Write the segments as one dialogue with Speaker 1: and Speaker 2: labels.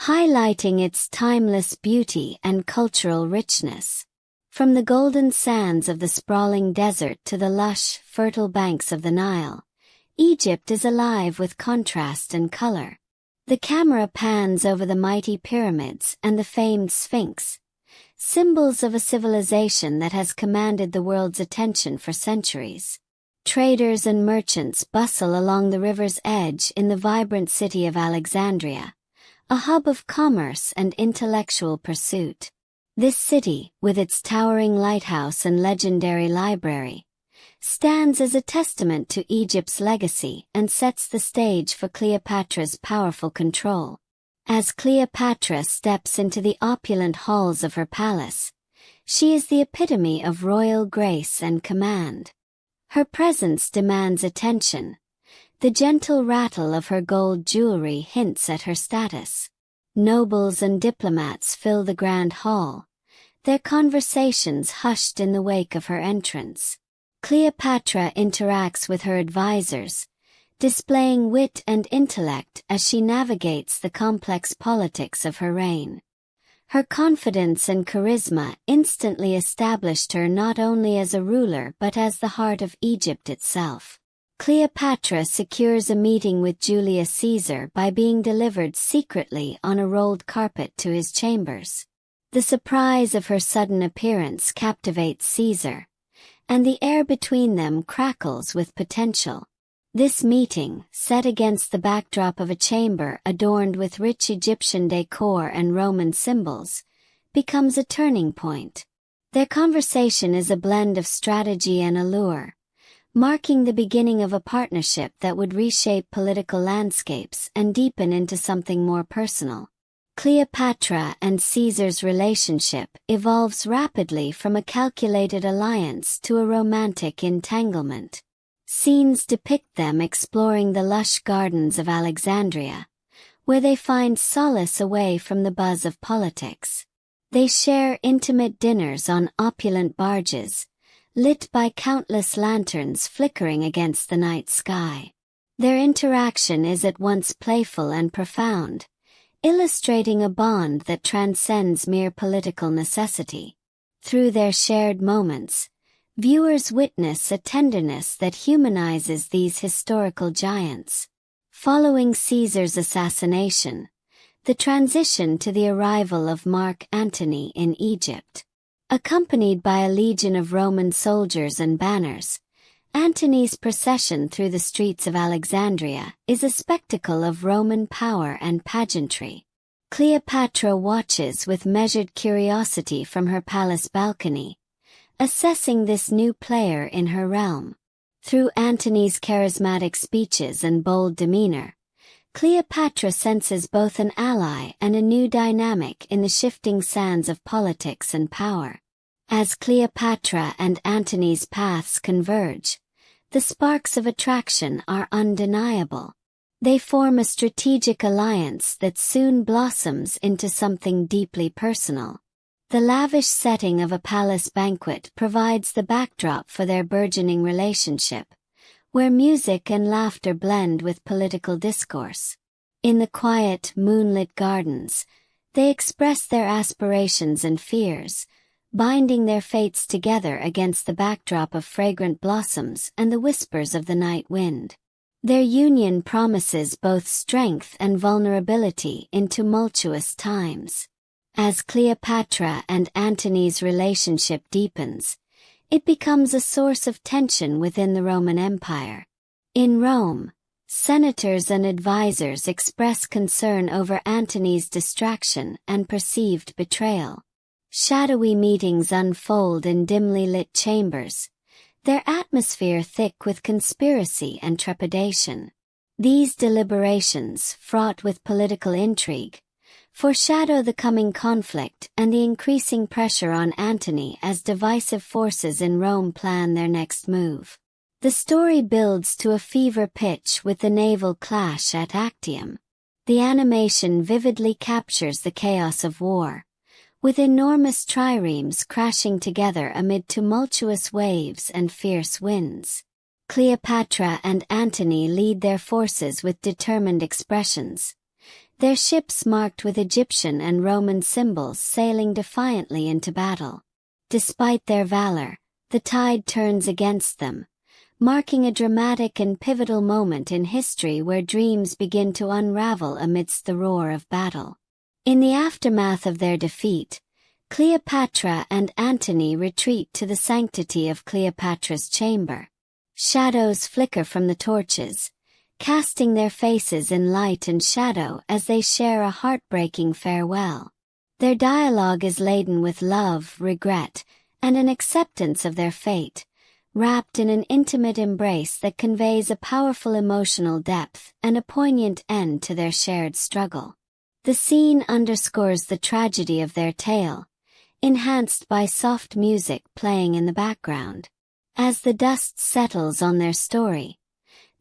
Speaker 1: highlighting its timeless beauty and cultural richness. From the golden sands of the sprawling desert to the lush, fertile banks of the Nile, Egypt is alive with contrast and color. The camera pans over the mighty pyramids and the famed Sphinx, symbols of a civilization that has commanded the world's attention for centuries. Traders and merchants bustle along the river's edge in the vibrant city of Alexandria, a hub of commerce and intellectual pursuit. This city, with its towering lighthouse and legendary library, stands as a testament to Egypt's legacy and sets the stage for Cleopatra's powerful control. As Cleopatra steps into the opulent halls of her palace, she is the epitome of royal grace and command. Her presence demands attention. The gentle rattle of her gold jewelry hints at her status. Nobles and diplomats fill the grand hall, their conversations hushed in the wake of her entrance. Cleopatra interacts with her advisors, displaying wit and intellect as she navigates the complex politics of her reign. Her confidence and charisma instantly established her not only as a ruler but as the heart of Egypt itself. Cleopatra secures a meeting with Julius Caesar by being delivered secretly on a rolled carpet to his chambers. The surprise of her sudden appearance captivates Caesar, and the air between them crackles with potential. This meeting, set against the backdrop of a chamber adorned with rich Egyptian decor and Roman symbols, becomes a turning point. Their conversation is a blend of strategy and allure, marking the beginning of a partnership that would reshape political landscapes and deepen into something more personal. Cleopatra and Caesar's relationship evolves rapidly from a calculated alliance to a romantic entanglement. Scenes depict them exploring the lush gardens of Alexandria, where they find solace away from the buzz of politics. They share intimate dinners on opulent barges, lit by countless lanterns flickering against the night sky. Their interaction is at once playful and profound, illustrating a bond that transcends mere political necessity. Through their shared moments, viewers witness a tenderness that humanizes these historical giants. Following Caesar's assassination, the transition to the arrival of Mark Antony in Egypt. Accompanied by a legion of Roman soldiers and banners, Antony's procession through the streets of Alexandria is a spectacle of Roman power and pageantry. Cleopatra watches with measured curiosity from her palace balcony, assessing this new player in her realm. Through Antony's charismatic speeches and bold demeanor, Cleopatra senses both an ally and a new dynamic in the shifting sands of politics and power. As Cleopatra and Antony's paths converge, the sparks of attraction are undeniable. They form a strategic alliance that soon blossoms into something deeply personal. The lavish setting of a palace banquet provides the backdrop for their burgeoning relationship, where music and laughter blend with political discourse. In the quiet, moonlit gardens, they express their aspirations and fears, binding their fates together against the backdrop of fragrant blossoms and the whispers of the night wind. Their union promises both strength and vulnerability in tumultuous times. As Cleopatra and Antony's relationship deepens, it becomes a source of tension within the Roman Empire. In Rome, senators and advisors express concern over Antony's distraction and perceived betrayal. Shadowy meetings unfold in dimly lit chambers, their atmosphere thick with conspiracy and trepidation. These deliberations, fraught with political intrigue, foreshadow the coming conflict and the increasing pressure on Antony as divisive forces in Rome plan their next move. The story builds to a fever pitch with the naval clash at Actium. The animation vividly captures the chaos of war, with enormous triremes crashing together amid tumultuous waves and fierce winds. Cleopatra and Antony lead their forces with determined expressions, their ships marked with Egyptian and Roman symbols sailing defiantly into battle. Despite their valor, the tide turns against them, marking a dramatic and pivotal moment in history where dreams begin to unravel amidst the roar of battle. In the aftermath of their defeat, Cleopatra and Antony retreat to the sanctity of Cleopatra's chamber. Shadows flicker from the torches, casting their faces in light and shadow as they share a heartbreaking farewell. Their dialogue is laden with love, regret, and an acceptance of their fate, wrapped in an intimate embrace that conveys a powerful emotional depth and a poignant end to their shared struggle. The scene underscores the tragedy of their tale, enhanced by soft music playing in the background. As the dust settles on their story,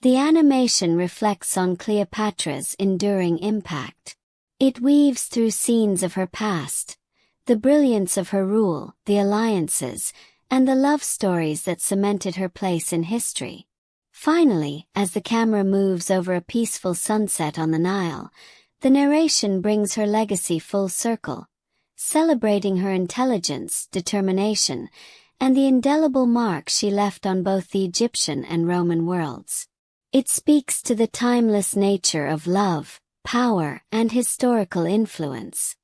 Speaker 1: the animation reflects on Cleopatra's enduring impact. It weaves through scenes of her past, the brilliance of her rule, the alliances, and the love stories that cemented her place in history. Finally, as the camera moves over a peaceful sunset on the Nile, the narration brings her legacy full circle, celebrating her intelligence, determination, and the indelible mark she left on both the Egyptian and Roman worlds. It speaks to the timeless nature of love, power, and historical influence.